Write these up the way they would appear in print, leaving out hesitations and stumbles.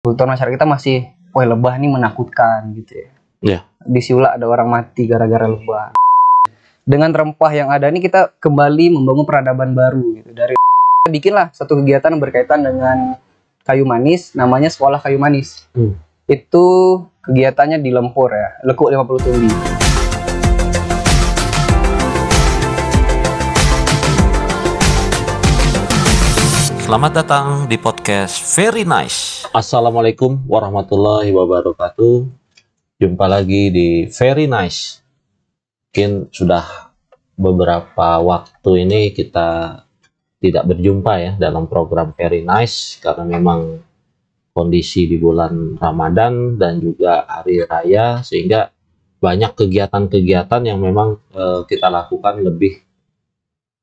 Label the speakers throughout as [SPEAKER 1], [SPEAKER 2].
[SPEAKER 1] Kultur masyarakat kita masih, wah lebah nih menakutkan gitu ya.
[SPEAKER 2] Iya.
[SPEAKER 1] Di Siula ada orang mati gara-gara lebah. Dengan rempah yang ada nih kita kembali membangun peradaban baru gitu. Dari bikinlah satu kegiatan yang berkaitan dengan kayu manis, namanya Sekolah Kayu Manis. Itu kegiatannya di Lempur ya, Lekuk 50 Tumbi.
[SPEAKER 3] Selamat datang di podcast Very Nice.
[SPEAKER 2] Assalamualaikum warahmatullahi wabarakatuh. Jumpa lagi di Very Nice. Mungkin sudah beberapa waktu ini kita tidak berjumpa ya dalam program Very Nice karena memang kondisi di bulan Ramadan dan juga hari raya, sehingga banyak kegiatan-kegiatan yang memang kita lakukan lebih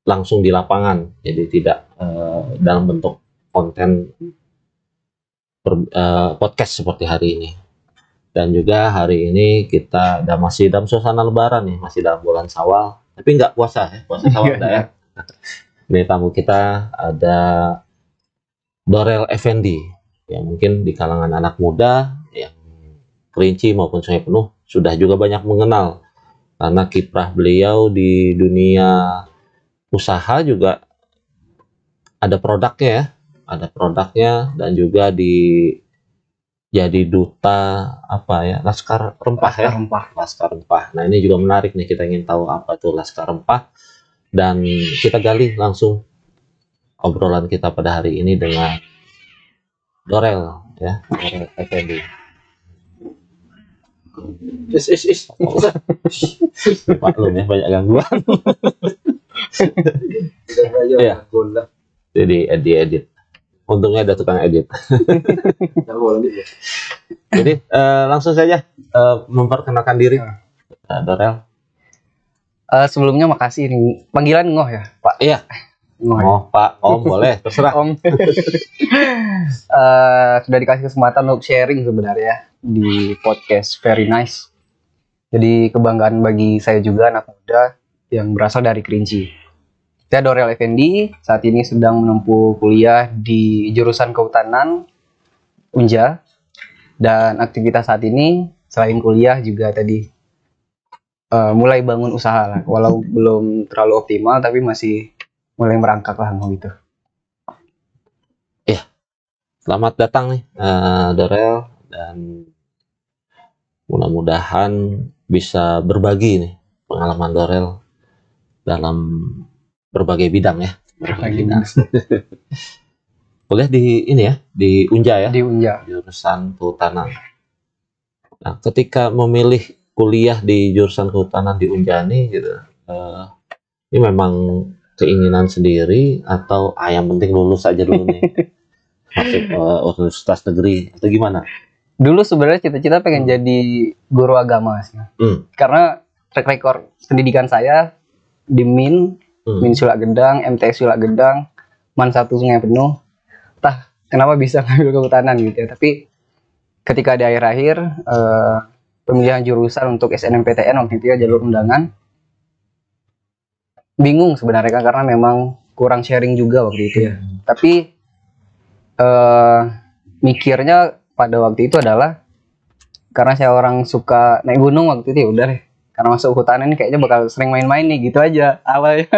[SPEAKER 2] langsung di lapangan, jadi tidak dalam bentuk konten podcast seperti hari ini. Dan juga hari ini kita masih dalam suasana lebaran nih, masih dalam bulan Syawal, tapi nggak puasa ya, puasa Syawal enggak ya. Ini tamu kita ada Dorel Effendi, yang mungkin di kalangan anak muda yang Kerinci maupun Sungai Penuh sudah juga banyak mengenal, karena kiprah beliau di dunia usaha juga ada produknya ya, dan juga jadi duta Laskar Rempah. Nah, ini juga menarik nih, kita ingin tahu apa itu Laskar Rempah, dan kita gali langsung obrolan kita pada hari ini dengan Dorel ya, Dorel Effendi. Maklum ya, banyak gangguan. Ya, jadi edit. Untungnya ada tukang edit. Jadi langsung saja memperkenalkan diri, Dorel.
[SPEAKER 1] Sebelumnya makasih nih, panggilan Ngoh ya, Pak?
[SPEAKER 2] Iya.
[SPEAKER 1] Ngoh.
[SPEAKER 2] Oh, Pak, Om boleh, terserah.
[SPEAKER 1] Om. Sudah dikasih kesempatan untuk sharing sebenarnya di podcast Very Nice. Jadi kebanggaan bagi saya juga, anak muda yang berasal dari Kerinci. Saya Dorel Effendi, saat ini sedang menempuh kuliah di jurusan Kehutanan Unja, dan aktivitas saat ini selain kuliah juga tadi mulai bangun usaha lah, walau belum terlalu optimal tapi masih mulai merangkak lah gitu.
[SPEAKER 2] Iya, selamat datang nih Dorel, dan mudah-mudahan bisa berbagi nih pengalaman Dorel dalam berbagai bidang ya. Kuliah di ini ya, di Unja ya?
[SPEAKER 1] Di Unja.
[SPEAKER 2] Jurusan Kehutanan. Nah, ketika memilih kuliah di jurusan Kehutanan di Unja nih gitu, ini memang keinginan sendiri atau yang penting lulus aja dulu nih? Masuk universitas negeri atau gimana?
[SPEAKER 1] Dulu sebenarnya cita-cita pengen jadi guru agama sih. Karena track record pendidikan saya di Min Sulak Gedang, MTS Sulak Gedang, MAN 1 Sungai Penuh. Entah kenapa bisa ngambil kehutanan gitu ya. Tapi ketika di akhir-akhir pemilihan jurusan untuk SNMPTN waktu itu ya, jalur undangan, bingung sebenarnya kan, karena memang kurang sharing juga waktu itu ya. Tapi mikirnya pada waktu itu adalah karena saya orang suka naik gunung waktu itu, ya udah deh, karena masuk kehutanan ini kayaknya bakal sering main-main nih, gitu aja awalnya.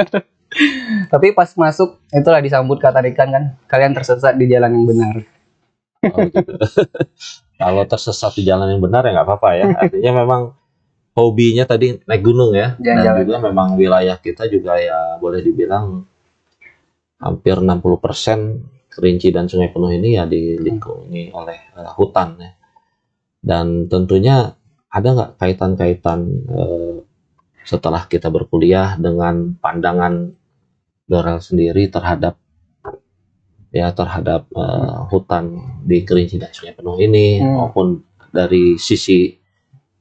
[SPEAKER 1] Tapi pas masuk itulah disambut ketarikan kan, kalian tersesat di jalan yang benar.
[SPEAKER 2] Oh, gitu. Kalau tersesat di jalan yang benar ya nggak apa-apa ya, artinya memang hobinya tadi naik gunung ya. Dan juga memang wilayah kita juga ya boleh dibilang hampir 60% Kerinci dan Sungai Penuh ini ya dilingkungi oleh hutan ya. Dan tentunya ada nggak kaitan-kaitan setelah kita berkuliah dengan pandangan Dorel sendiri terhadap hutan di Kerinci dan Sungai Penuh ini, maupun dari sisi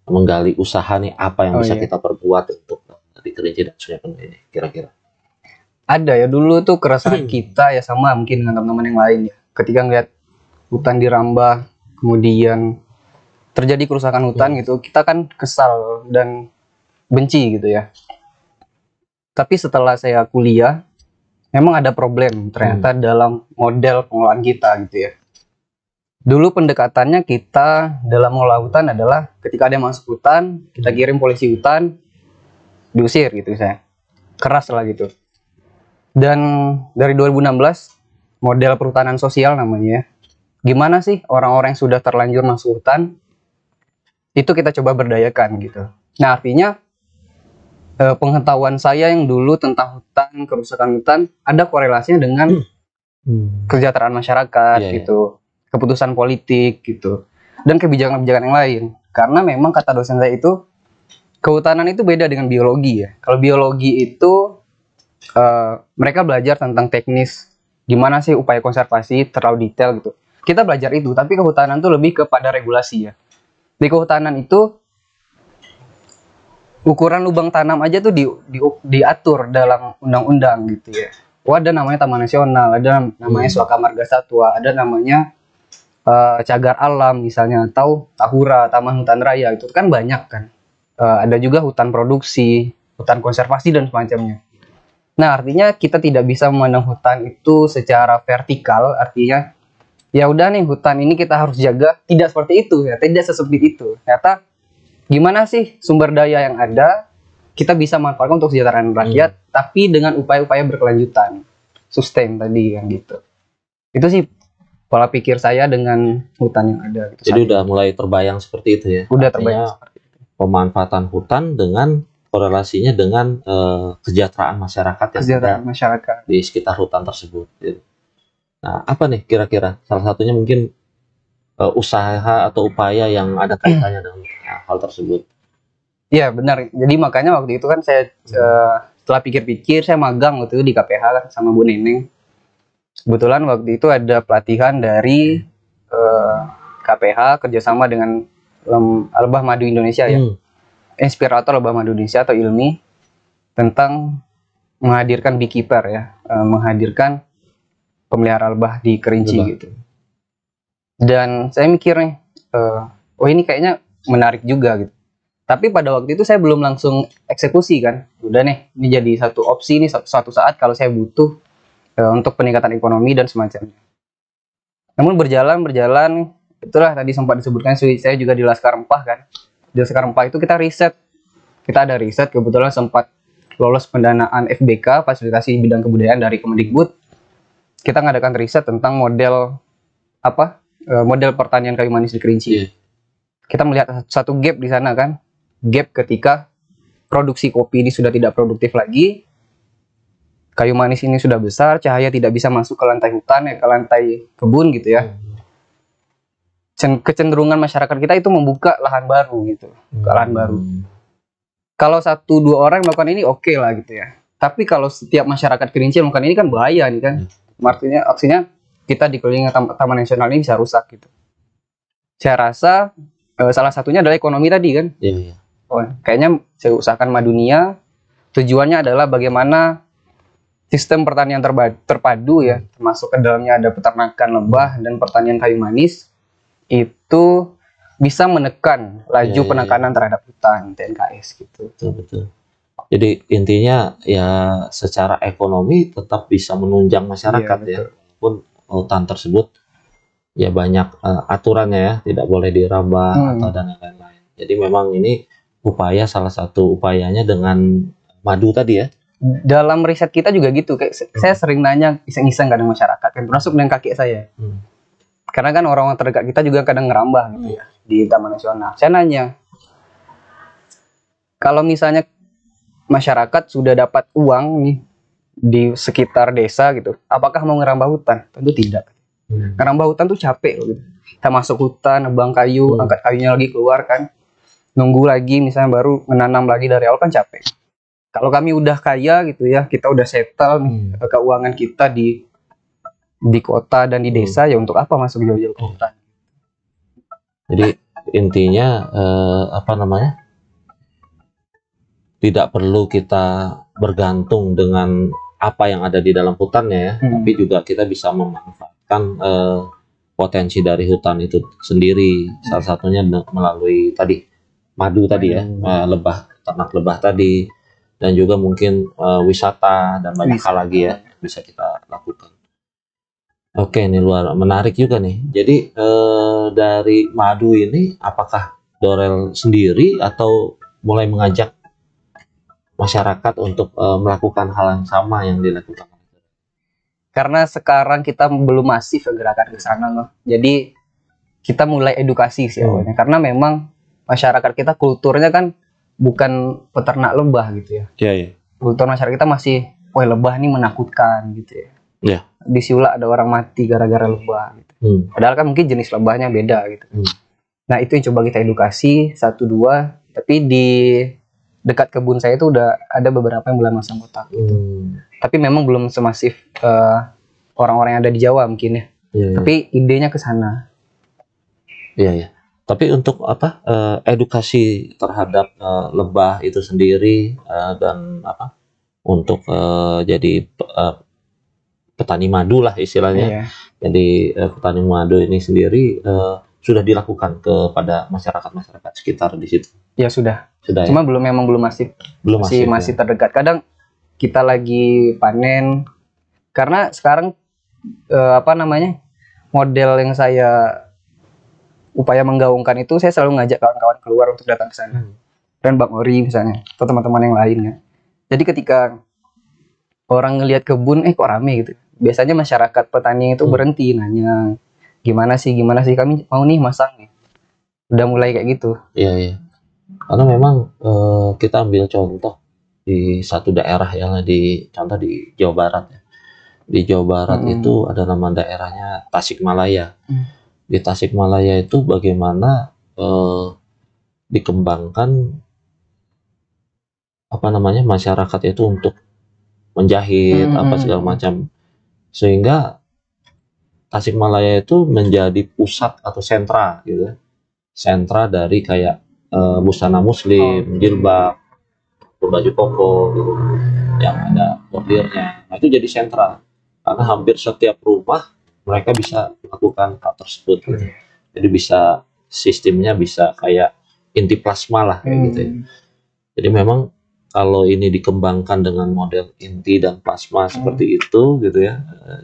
[SPEAKER 2] menggali usaha nih, apa yang bisa kita perbuat untuk di Kerinci dan Sungai Penuh ini kira-kira?
[SPEAKER 1] Ada ya, dulu tuh keresahan kita ya sama mungkin dengan teman-teman yang lain ya, ketika ngeliat hutan dirambah, kemudian terjadi kerusakan hutan gitu, kita kan kesal dan benci gitu ya. Tapi setelah saya kuliah, memang ada problem ternyata dalam model pengelolaan kita gitu ya. Dulu pendekatannya kita dalam mengelola hutan adalah ketika ada yang masuk hutan, kita kirim polisi hutan, diusir gitu saya. Keras lah gitu. Dan dari 2016 model perhutanan sosial namanya. Gimana sih orang-orang yang sudah terlanjur masuk hutan itu kita coba berdayakan gitu. Nah, artinya pengetahuan saya yang dulu tentang hutan, kerusakan hutan ada korelasinya dengan kesejahteraan masyarakat gitu. Keputusan politik gitu, dan kebijakan-kebijakan yang lain. Karena memang kata dosen saya itu, kehutanan itu beda dengan biologi ya. Kalau biologi itu mereka belajar tentang teknis, gimana sih upaya konservasi terlalu detail gitu. Kita belajar itu, tapi kehutanan itu lebih kepada regulasi ya. Di kehutanan itu ukuran lubang tanam aja tuh diatur dalam undang-undang gitu ya. Ada namanya Taman Nasional, ada namanya Suaka Marga Satwa, ada namanya cagar alam misalnya, atau Tahura, Taman Hutan Raya, itu kan banyak kan. Ada juga hutan produksi, hutan konservasi dan semacamnya. Nah, artinya kita tidak bisa memandang hutan itu secara vertikal, artinya ya udah nih hutan ini kita harus jaga, tidak seperti itu ya, tidak sesempit itu. Ternyata gimana sih sumber daya yang ada kita bisa manfaatkan untuk kesejahteraan rakyat, tapi dengan upaya-upaya berkelanjutan, sustain tadi kan gitu. Itu sih pola pikir saya dengan hutan yang ada. Gitu.
[SPEAKER 2] Jadi udah mulai terbayang seperti itu ya.
[SPEAKER 1] Udah
[SPEAKER 2] Artinya,
[SPEAKER 1] terbayang seperti itu.
[SPEAKER 2] Pemanfaatan hutan dengan korelasinya dengan kesejahteraan masyarakat yang
[SPEAKER 1] Kesejahteraan
[SPEAKER 2] ada
[SPEAKER 1] masyarakat
[SPEAKER 2] di sekitar hutan tersebut. Gitu. Nah, apa nih kira-kira? Salah satunya mungkin usaha atau upaya yang ada kaitannya dengan hal tersebut.
[SPEAKER 1] Iya benar. Jadi makanya waktu itu kan saya setelah pikir-pikir saya magang waktu itu di KPH kan sama Bu Neneng. Kebetulan waktu itu ada pelatihan dari KPH kerjasama dengan Lebah Madu Indonesia ya, inspirator Lebah Madu Indonesia atau ILMI, tentang menghadirkan beekeeper ya, menghadirkan pemelihara lebah di Kerinci gitu. Dan saya mikir nih, oh ini kayaknya menarik juga gitu. Tapi pada waktu itu saya belum langsung eksekusi kan, udah nih ini jadi satu opsi nih suatu saat kalau saya butuh untuk peningkatan ekonomi dan semacamnya. Namun berjalan, itulah tadi sempat disebutkan saya juga di Laskar Empah kan. Di Laskar Empah itu kita riset. Kita ada riset, kebetulan sempat lolos pendanaan FBK, fasilitasi bidang kebudayaan dari Kemendikbud. Kita ngadakan riset tentang model model pertanian kayu manis di Kerinci. Kita melihat satu gap di sana kan. Gap ketika produksi kopi ini sudah tidak produktif lagi. Kayu manis ini sudah besar, cahaya tidak bisa masuk ke lantai hutan ya, ke lantai kebun gitu ya. Kecenderungan masyarakat kita itu membuka lahan baru gitu, ke lahan baru. Kalau 1-2 orang melakukan ini oke lah gitu ya. Tapi kalau setiap masyarakat Kerinci melakukan ini kan bahaya nih kan. Artinya kita dikelilingi Taman Nasional ini bisa rusak gitu. Saya rasa salah satunya adalah ekonomi tadi kan. Oh, kayaknya saya usahakan Madunia. Tujuannya adalah bagaimana sistem pertanian terpadu ya, termasuk ke dalamnya ada peternakan lebah dan pertanian kayu manis, itu bisa menekan laju penekanan terhadap hutan TNKS gitu.
[SPEAKER 2] Betul. Jadi intinya ya secara ekonomi tetap bisa menunjang masyarakat ya, walaupun hutan tersebut ya banyak aturannya ya, tidak boleh dirambah atau dan lain-lain. Jadi memang ini salah satu upayanya dengan madu tadi ya.
[SPEAKER 1] Dalam riset kita juga gitu, kayak saya sering nanya iseng-iseng kadang masyarakat kan, termasuk dengan kakek saya. Karena kan orang-orang terdekat kita juga kadang ngerambah gitu ya di Taman Nasional. Saya nanya, kalau misalnya masyarakat sudah dapat uang nih di sekitar desa gitu, apakah mau ngerambah hutan? Tentu tidak. Ngerambah hutan tuh capek loh gitu. Kita masuk hutan, nebang kayu, angkat kayunya lagi keluar kan, nunggu lagi misalnya baru menanam lagi dari awal kan capek. Kalau kami udah kaya gitu ya, kita udah settle nih keuangan kita di kota dan di desa, ya untuk apa masuk jauh-jauh ke hutan?
[SPEAKER 2] Jadi intinya tidak perlu kita bergantung dengan apa yang ada di dalam hutannya ya, tapi juga kita bisa memanfaatkan potensi dari hutan itu sendiri. Salah satunya melalui tadi madu tadi ya, ternak lebah tadi. Dan juga mungkin wisata dan banyak hal lagi ya bisa kita lakukan. Oke, ini luar menarik juga nih. Jadi dari madu ini apakah Dorel sendiri atau mulai mengajak masyarakat untuk melakukan hal yang sama yang dilakukan?
[SPEAKER 1] Karena sekarang kita belum masif gerakan ke sana loh. Jadi kita mulai edukasi sih awalnya. Karena memang masyarakat kita kulturnya kan bukan peternak lebah gitu ya.
[SPEAKER 2] Iya, iya.
[SPEAKER 1] Kultur masyarakat kita masih, wah lebah nih menakutkan gitu ya.
[SPEAKER 2] Iya.
[SPEAKER 1] Di Siula ada orang mati gara-gara lebah gitu. Padahal kan mungkin jenis lebahnya beda gitu. Nah itu yang coba kita edukasi 1-2. Tapi di dekat kebun saya itu udah ada beberapa yang bulan masang kotak gitu. Tapi memang belum semasif orang-orang yang ada di Jawa mungkin ya. Tapi idenya ke sana.
[SPEAKER 2] Iya, iya. Tapi untuk apa edukasi terhadap lebah itu sendiri dan apa untuk jadi petani madu lah istilahnya.
[SPEAKER 1] Iya.
[SPEAKER 2] Jadi petani madu ini sendiri sudah dilakukan kepada masyarakat sekitar di situ.
[SPEAKER 1] Ya sudah.
[SPEAKER 2] Sudah.
[SPEAKER 1] Cuma memang belum masif.
[SPEAKER 2] Belum
[SPEAKER 1] masih terdekat. Kadang kita lagi panen karena sekarang model yang saya upaya menggaungkan itu, saya selalu ngajak kawan-kawan keluar untuk datang ke sana. Dan Bang Ori misalnya atau teman-teman yang lain kan. Jadi ketika orang ngelihat kebun kok rame gitu, biasanya masyarakat petani itu berhenti nanya gimana sih kami mau nih masang nih. Udah mulai kayak gitu.
[SPEAKER 2] Iya, iya. Karena memang kita ambil contoh di satu daerah yang contoh di Jawa Barat ya. Di Jawa Barat itu ada nama daerahnya Tasikmalaya. Di Tasikmalaya itu bagaimana dikembangkan masyarakat itu untuk menjahit segala macam, sehingga Tasikmalaya itu menjadi pusat atau sentra gitu, sentra dari kayak busana muslim, jilbab, baju koko gitu, yang ada bordirnya. Nah itu jadi sentra karena hampir setiap rumah mereka bisa melakukan hal tersebut gitu. Jadi bisa sistemnya bisa kayak inti plasma lah kayak gitu ya. Jadi memang kalau ini dikembangkan dengan model inti dan plasma seperti itu gitu ya,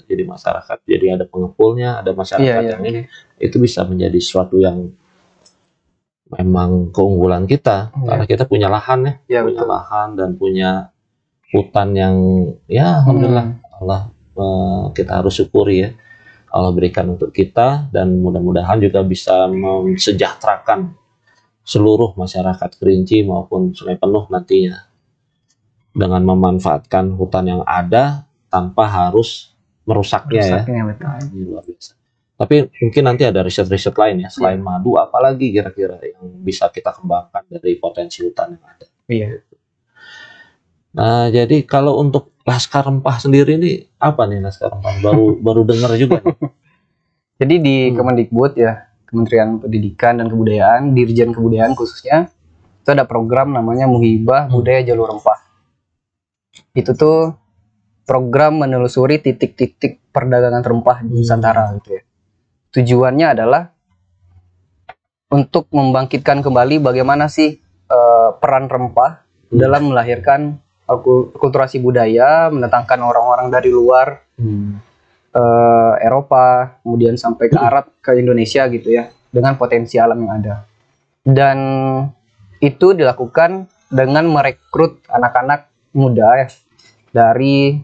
[SPEAKER 2] jadi masyarakat jadi ada pengepulnya, ada masyarakat yang ini, itu bisa menjadi sesuatu yang memang keunggulan kita karena kita punya lahan ya, punya lahan dan punya hutan yang ya alhamdulillah Allah kita harus syukuri ya, Allah berikan untuk kita, dan mudah-mudahan juga bisa mensejahterakan seluruh masyarakat Kerinci maupun Sungai Penuh nantinya dengan memanfaatkan hutan yang ada tanpa harus merusaknya ya. Betul. Luar biasa. Tapi mungkin nanti ada riset-riset lain ya selain madu, apalagi kira-kira yang bisa kita kembangkan dari potensi hutan yang ada.
[SPEAKER 1] Iya.
[SPEAKER 2] Nah, jadi kalau untuk Laskar Rempah sendiri ini apa nih Laskar Rempah? Baru dengar juga nih.
[SPEAKER 1] Jadi di Kemendikbud ya, Kementerian Pendidikan dan Kebudayaan, Dirjen Kebudayaan khususnya, itu ada program namanya Muhibah Budaya Jalur Rempah. Itu tuh program menelusuri titik-titik perdagangan rempah di Nusantara gitu ya. Tujuannya adalah untuk membangkitkan kembali bagaimana sih peran rempah dalam melahirkan akulturasi budaya, mendatangkan orang-orang dari luar Eropa, kemudian sampai ke Arab, ke Indonesia gitu ya, dengan potensi alam yang ada. Dan itu dilakukan dengan merekrut anak-anak muda ya, dari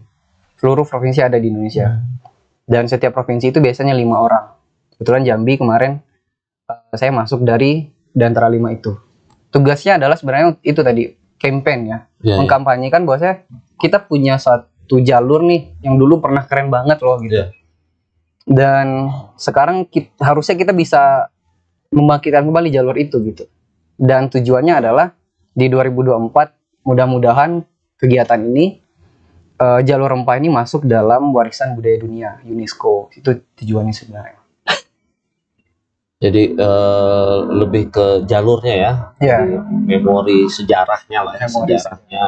[SPEAKER 1] seluruh provinsi ada di Indonesia. Dan setiap provinsi itu biasanya 5 orang. Kebetulan Jambi kemarin saya masuk di antara 5 itu. Tugasnya adalah sebenarnya itu tadi, campaign ya, mengkampanyekan bahwa kita punya satu jalur nih yang dulu pernah keren banget loh gitu. Dan sekarang harusnya kita bisa membangkitkan kembali jalur itu gitu. Dan tujuannya adalah di 2024 mudah-mudahan kegiatan ini jalur rempah ini masuk dalam warisan budaya dunia UNESCO. Itu tujuannya sebenarnya.
[SPEAKER 2] Jadi lebih ke jalurnya ya, memori sejarahnya lah ya, sejarahnya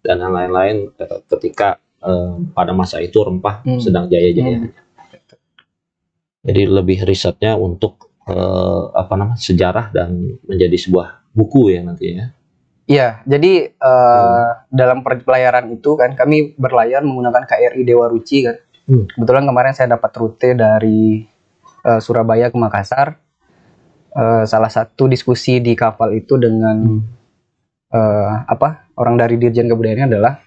[SPEAKER 2] dan lain-lain ketika pada masa itu rempah sedang jaya-jayanya. Jadi lebih risetnya untuk sejarah dan menjadi sebuah buku ya nantinya.
[SPEAKER 1] Iya, jadi dalam pelayaran itu kan kami berlayar menggunakan KRI Dewa Ruci kan. Kebetulan kemarin saya dapat rute dari Surabaya ke Makassar. Salah satu diskusi di kapal itu dengan orang dari Dirjen Kebudayaan adalah,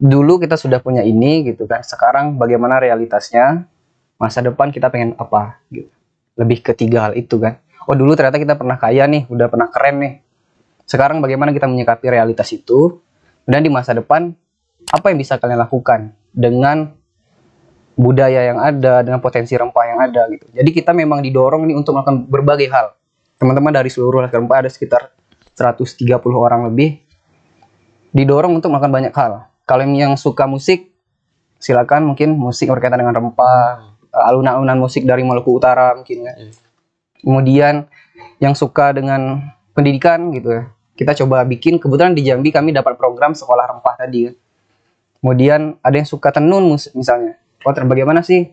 [SPEAKER 1] dulu kita sudah punya ini gitu kan, sekarang bagaimana realitasnya, masa depan kita pengen apa gitu. Lebih ke 3 hal itu kan. Oh, dulu ternyata kita pernah kaya nih, udah pernah keren nih. Sekarang bagaimana kita menyikapi realitas itu, dan di masa depan apa yang bisa kalian lakukan dengan budaya yang ada, dengan potensi rempah yang ada gitu. Jadi kita memang didorong nih untuk melakukan berbagai hal. Teman-teman dari seluruh Laskar Rempah ada sekitar 130 orang lebih, didorong untuk melakukan banyak hal. Kalau yang suka musik, silakan, mungkin musik berkaitan dengan rempah, alunan-alunan musik dari Maluku Utara mungkin ya. Kemudian yang suka dengan pendidikan gitu ya, kita coba bikin. Kebetulan di Jambi kami dapat program sekolah rempah tadi kan. Kemudian ada yang suka tenun misalnya. Oh, bagaimana sih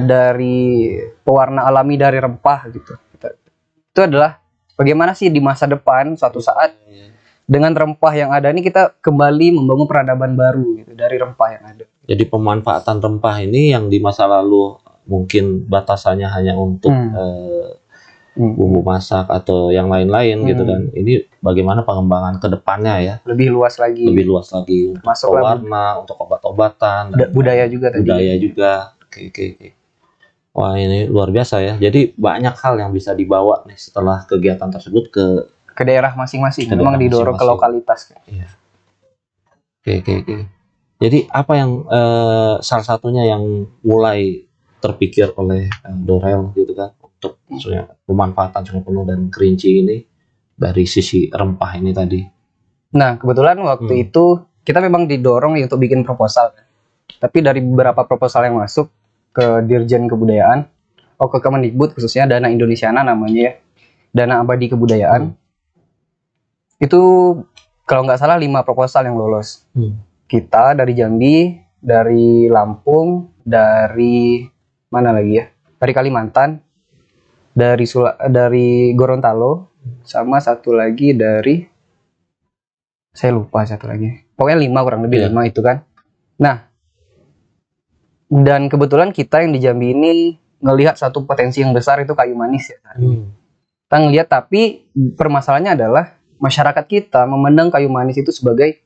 [SPEAKER 1] dari pewarna alami dari rempah gitu. Itu adalah bagaimana sih di masa depan suatu saat dengan rempah yang ada ini kita kembali membangun peradaban baru gitu dari rempah yang ada. Jadi
[SPEAKER 2] pemanfaatan rempah ini yang di masa lalu mungkin batasannya hanya untuk bumbu masak atau yang lain-lain gitu kan. Ini bagaimana pengembangan ke depannya ya? Lebih luas lagi untuk pewarna, untuk obat-obatan,
[SPEAKER 1] budaya juga tadi.
[SPEAKER 2] Budaya juga. Oke. Wah, ini luar biasa ya. Jadi banyak hal yang bisa dibawa nih setelah kegiatan tersebut ke
[SPEAKER 1] daerah masing-masing. Memang didorong ke lokalitas kan.
[SPEAKER 2] Iya. Oke. Jadi apa yang salah satunya yang mulai terpikir oleh Dorel gitu kan untuk pemanfaatan Sungai Penuh dan Kerinci ini dari sisi rempah ini tadi?
[SPEAKER 1] Nah, kebetulan waktu itu kita memang didorong untuk bikin proposal. Tapi dari beberapa proposal yang masuk ke Dirjen Kebudayaan, ke Kemendikbud khususnya Dana Indonesiana namanya ya, Dana Abadi Kebudayaan, itu kalau nggak salah 5 proposal yang lolos. Kita dari Jambi, dari Lampung, dari mana lagi ya? Dari Kalimantan, dari Gorontalo, sama satu lagi dari, saya lupa satu lagi. Pokoknya 5 kurang lebih 5 itu kan. Nah, dan kebetulan kita yang di Jambi ini ngelihat satu potensi yang besar itu kayu manis ya. Kita ngelihat, tapi permasalahannya adalah masyarakat kita memandang kayu manis itu sebagai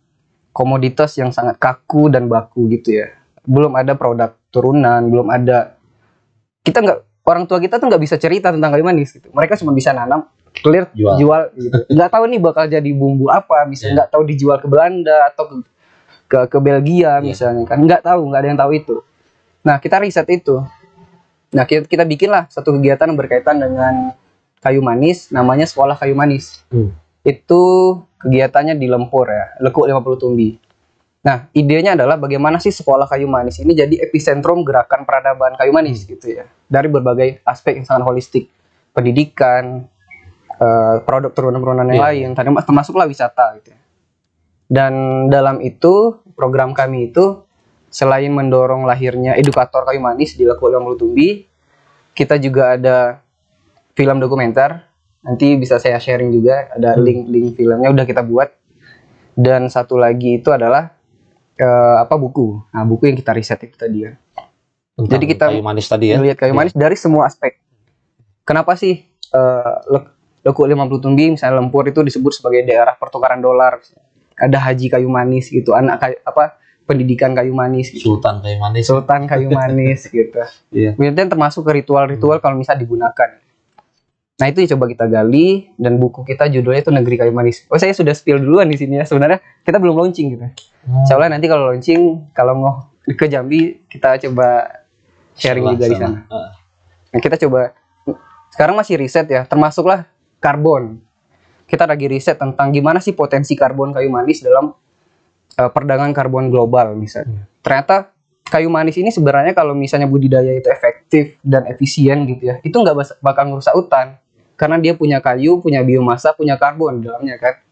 [SPEAKER 1] komoditas yang sangat kaku dan baku gitu ya. Belum ada produk turunan, belum ada, orang tua kita tuh nggak bisa cerita tentang kayu manis gitu. Mereka cuma bisa nanam, clear, jual gitu. Nggak tahu nih bakal jadi bumbu apa, misalnya nggak tahu dijual ke Belanda atau ke Belgia misalnya kan, nggak ada yang tahu itu. Nah, kita riset itu. Nah, kita bikinlah satu kegiatan yang berkaitan dengan kayu manis, namanya Sekolah Kayu Manis. Itu kegiatannya di Lempur ya, Lekuk 50 Tumbi. Nah, idenya adalah bagaimana sih sekolah kayu manis ini jadi epicentrum gerakan peradaban kayu manis gitu ya. Dari berbagai aspek yang sangat holistik. Pendidikan, produk turunan-turunan yang lain, termasuklah wisata gitu ya. Dan dalam itu, program kami itu selain mendorong lahirnya edukator kayu manis di Lekuk 50 Tumbi, kita juga ada film dokumenter. Nanti bisa saya sharing juga, ada link filmnya udah kita buat. Dan satu lagi itu adalah buku. Nah, buku yang kita riset itu tadi ya. Jadi kita
[SPEAKER 2] kayu manis tadi ya.
[SPEAKER 1] Melihat kayu manis dari semua aspek. Kenapa sih Lekuk 50 Tumbi misalnya Lempur itu disebut sebagai daerah pertukaran dolar. Ada haji kayu manis gitu, pendidikan kayu manis gitu. Sultan kayu manis gitu. Kemudian termasuk ke ritual-ritual kalau misalnya digunakan. Nah, itu coba kita gali, dan buku kita judulnya itu Negeri Kayu Manis. Oh, saya sudah spill duluan di sini ya. Sebenarnya kita belum launching gitu. Soalnya nanti kalau launching, kalau mau ke Jambi, kita coba sharing juga di sana. Nah, kita coba sekarang masih riset ya, termasuklah karbon. Kita lagi riset tentang gimana sih potensi karbon kayu manis dalam perdagangan karbon global misalnya. Ternyata kayu manis ini sebenarnya kalau misalnya budidaya itu efektif dan efisien gitu ya, itu nggak bakal ngerusak hutan. Karena dia punya kayu, punya biomasa, punya karbon di dalamnya kan.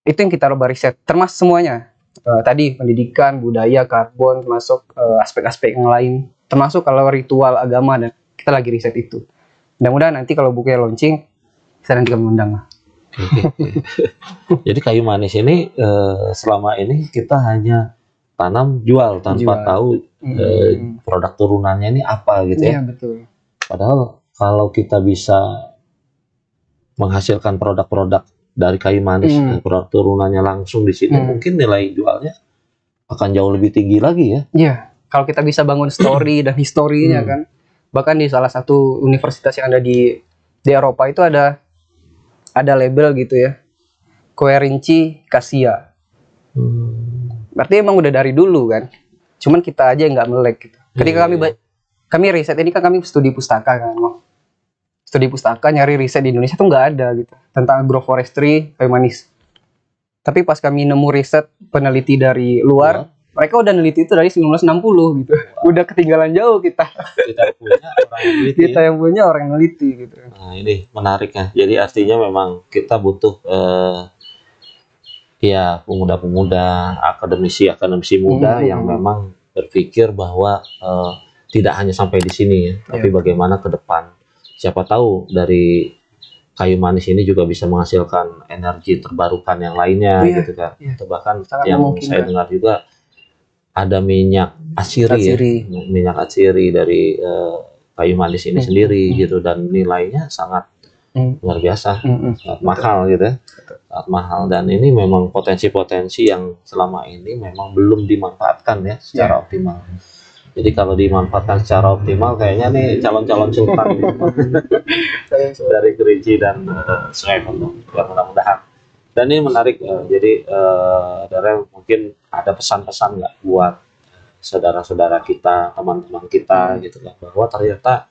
[SPEAKER 1] Itu yang kita coba riset, termasuk semuanya. Tadi pendidikan, budaya, karbon, termasuk aspek-aspek yang lain. Termasuk kalau ritual agama, dan kita lagi riset itu. Mudah-mudahan nanti kalau bukunya launching, saya nanti akan mengundang lah.
[SPEAKER 2] Jadi kayu manis ini selama ini kita hanya tanam jual tanpa tahu produk turunannya ini apa gitu ya.
[SPEAKER 1] Iya, betul.
[SPEAKER 2] Padahal kalau kita bisa menghasilkan produk-produk dari kayu manis, produk turunannya langsung di sini, mungkin nilai jualnya akan jauh lebih tinggi lagi ya.
[SPEAKER 1] Iya, kalau kita bisa bangun story dan historinya kan. Bahkan di salah satu universitas yang ada di Eropa itu ada label gitu ya. Querinci Cassia. Berarti emang udah dari dulu kan. Cuman kita aja yang nggak melek gitu. Ketika kami riset ini kan kami studi pustaka kan. Studi pustaka nyari riset di Indonesia tuh nggak ada gitu tentang agroforestry kayu manis. Tapi pas kami nemu riset peneliti dari luar, mereka udah neliti itu dari 1960 gitu. Udah ketinggalan jauh kita.
[SPEAKER 2] Kita punya orang yang neliti.
[SPEAKER 1] Kita yang punya orang yang neliti gitu.
[SPEAKER 2] Nah, ini menariknya. Jadi artinya memang kita butuh ya pemuda-pemuda, akademisi muda yang memang berpikir bahwa tidak hanya sampai di sini ya, tapi bagaimana ke depan. Siapa tahu dari kayu manis ini juga bisa menghasilkan energi terbarukan yang lainnya gitu kan. Atau bahkan yang saya dengar juga ada minyak atsiri. Ya, minyak atsiri dari kayu manis ini sendiri gitu, dan nilainya sangat luar biasa, sangat mahal gitu ya. Sangat mahal, dan ini memang potensi-potensi yang selama ini memang belum dimanfaatkan ya secara optimal. Jadi kalau dimanfaatkan secara optimal, kayaknya nih calon-calon sultan dari Kerinci dan Sungai Kondong, mudah-mudahan. Dan ini menarik, jadi Darel, mungkin ada pesan-pesan nggak buat saudara-saudara kita, teman-teman kita gitu kan, bahwa ternyata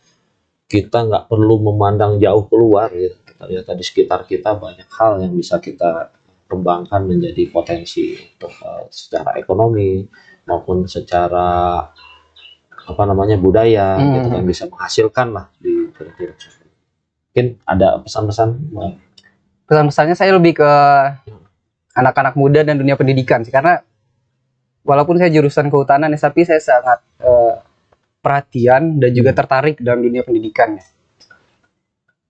[SPEAKER 2] kita nggak perlu memandang jauh keluar gitu. Ternyata di sekitar kita banyak hal yang bisa kita kembangkan menjadi potensi untuk secara ekonomi maupun secara budaya gitu kan, bisa menghasilkan lah di Kerinci. Mungkin ada pesan-pesan?
[SPEAKER 1] Pesan-pesannya saya lebih ke anak-anak muda dan dunia pendidikan sih, karena walaupun saya jurusan kehutanan ya, tapi saya sangat perhatian dan juga tertarik dalam dunia pendidikan.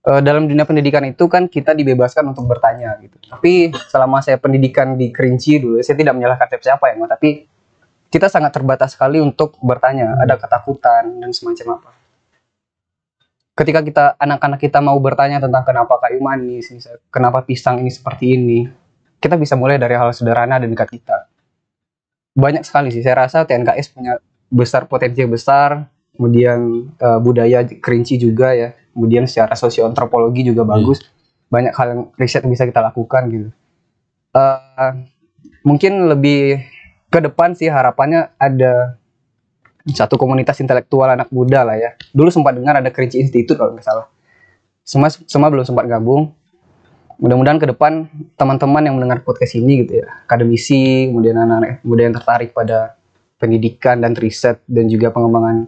[SPEAKER 1] Dalam dunia pendidikan itu kan kita dibebaskan untuk bertanya gitu. Tapi selama saya pendidikan di Kerinci dulu, saya tidak menyalahkan siapa ya, tapi kita sangat terbatas sekali untuk bertanya. Ada ketakutan dan semacam apa. Ketika anak-anak kita mau bertanya tentang kenapa kayu manis, kenapa pisang ini seperti ini, kita bisa mulai dari hal sederhana dan dekat kita. Banyak sekali sih, saya rasa TNKS punya potensi besar, kemudian budaya Kerinci juga ya, kemudian secara sosioantropologi juga bagus, banyak hal yang riset yang bisa kita lakukan gitu. Mungkin lebih ke depan sih harapannya ada satu komunitas intelektual anak muda lah ya. Dulu sempat dengar ada Kerinci Institute kalau nggak salah. Semua belum sempat gabung. Mudah-mudahan ke depan teman-teman yang mendengar podcast ini gitu ya, akademisi, kemudian anak-anak muda yang tertarik pada pendidikan dan riset dan juga pengembangan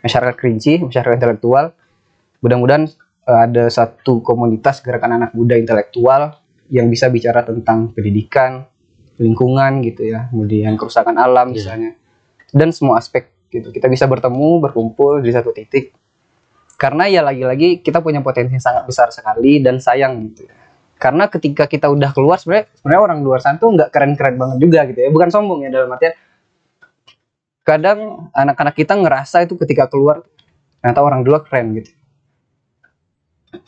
[SPEAKER 1] masyarakat Kerinci, masyarakat intelektual, mudah-mudahan ada satu komunitas gerakan anak muda intelektual yang bisa bicara tentang pendidikan, lingkungan gitu ya, kemudian kerusakan alam misalnya, dan semua aspek gitu. Kita bisa bertemu, berkumpul di satu titik, karena ya lagi-lagi kita punya potensi yang sangat besar sekali, dan sayang gitu ya. Karena ketika kita udah keluar, sebenarnya orang luar sana tuh nggak keren-keren banget juga gitu ya, bukan sombong ya, dalam artian kadang anak-anak kita ngerasa itu ketika keluar ternyata orang luar keren gitu.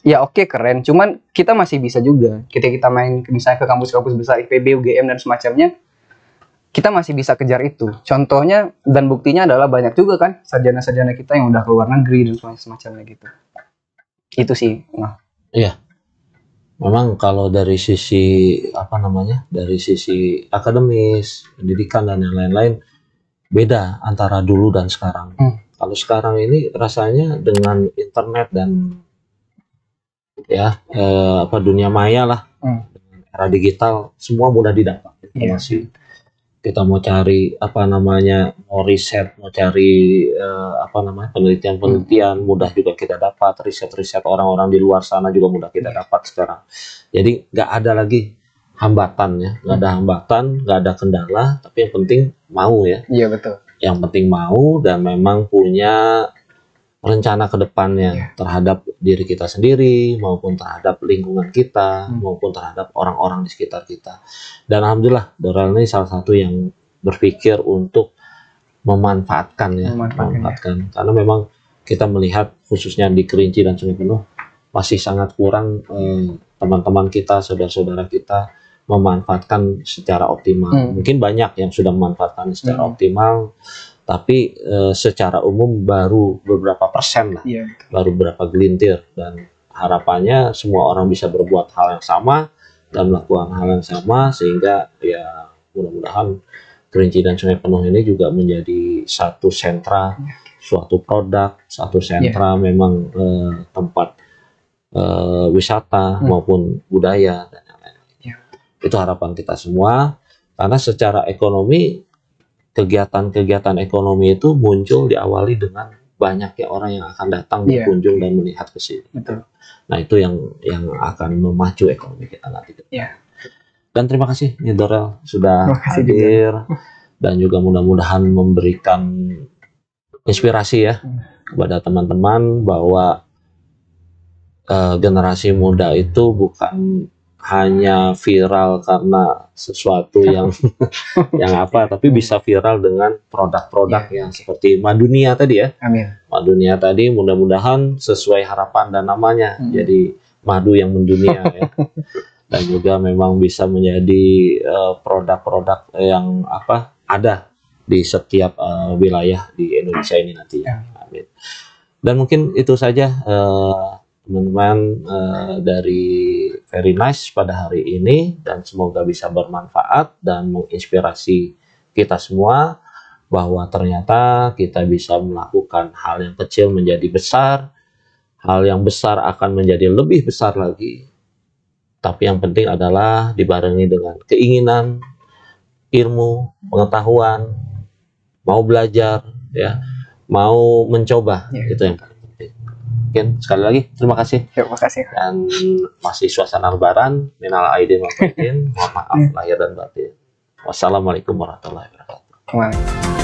[SPEAKER 1] Ya oke, keren, cuman kita masih bisa juga ketika kita main misalnya ke kampus-kampus besar IPB, UGM dan semacamnya, kita masih bisa kejar itu. Contohnya dan buktinya adalah banyak juga kan sarjana-sarjana kita yang udah keluar negeri dan semacamnya gitu. Itu sih.
[SPEAKER 2] Iya. Memang kalau dari sisi dari sisi akademis, pendidikan dan yang lain-lain, beda antara dulu dan sekarang. Kalau sekarang ini rasanya dengan internet dan dunia maya lah, era digital, semua mudah didapat informasi. Kita mau cari mau riset, mau cari penelitian mudah juga kita dapat, riset orang-orang di luar sana juga mudah kita dapat sekarang. Jadi nggak ada lagi hambatan ya, nggak ada hambatan, nggak ada kendala, tapi yang penting mau ya.
[SPEAKER 1] Iya betul.
[SPEAKER 2] Yang penting mau dan memang punya rencana ke depannya terhadap diri kita sendiri maupun terhadap lingkungan kita maupun terhadap orang-orang di sekitar kita. Dan alhamdulillah Darel ini salah satu yang berpikir untuk memanfaatkan karena memang kita melihat khususnya di Kerinci dan Sungai Penuh masih sangat kurang teman-teman kita, saudara-saudara kita memanfaatkan secara optimal. Mungkin banyak yang sudah memanfaatkan secara optimal, tapi secara umum baru beberapa persen lah, baru beberapa gelintir, dan harapannya semua orang bisa berbuat hal yang sama dan melakukan hal yang sama, sehingga ya mudah-mudahan Kerinci dan Sungai Penuh ini juga menjadi satu sentra, suatu produk, satu sentra memang tempat wisata maupun budaya dan lain-lain. Itu harapan kita semua, karena secara ekonomi kegiatan-kegiatan ekonomi itu muncul diawali dengan banyaknya orang yang akan datang berkunjung dan melihat ke sini. Nah, itu yang akan memacu ekonomi kita nanti. Dan terima kasih Nyi Dorel sudah hadir dan juga mudah-mudahan memberikan inspirasi ya kepada teman-teman bahwa generasi muda itu bukan hanya viral karena sesuatu yang tapi bisa viral dengan produk-produk yang seperti Madunia tadi ya. Madunia tadi mudah-mudahan sesuai harapan dan namanya jadi madu yang mendunia ya. Dan juga memang bisa menjadi produk-produk yang ada di setiap wilayah di Indonesia ini nanti ya. Amin. Dan mungkin itu saja teman-teman dari Very Nice pada hari ini, dan semoga bisa bermanfaat dan menginspirasi kita semua bahwa ternyata kita bisa melakukan hal yang kecil menjadi besar, hal yang besar akan menjadi lebih besar lagi. Tapi yang penting adalah dibarengi dengan keinginan, ilmu, pengetahuan, mau belajar, ya, mau mencoba, itu yang paling penting. Mungkin sekali lagi terima kasih.
[SPEAKER 1] Terima kasih.
[SPEAKER 2] Dan masih suasana Lebaran, minal aidin wal faizin, mohon maaf lahir dan batin. Wassalamualaikum warahmatullahi wabarakatuh.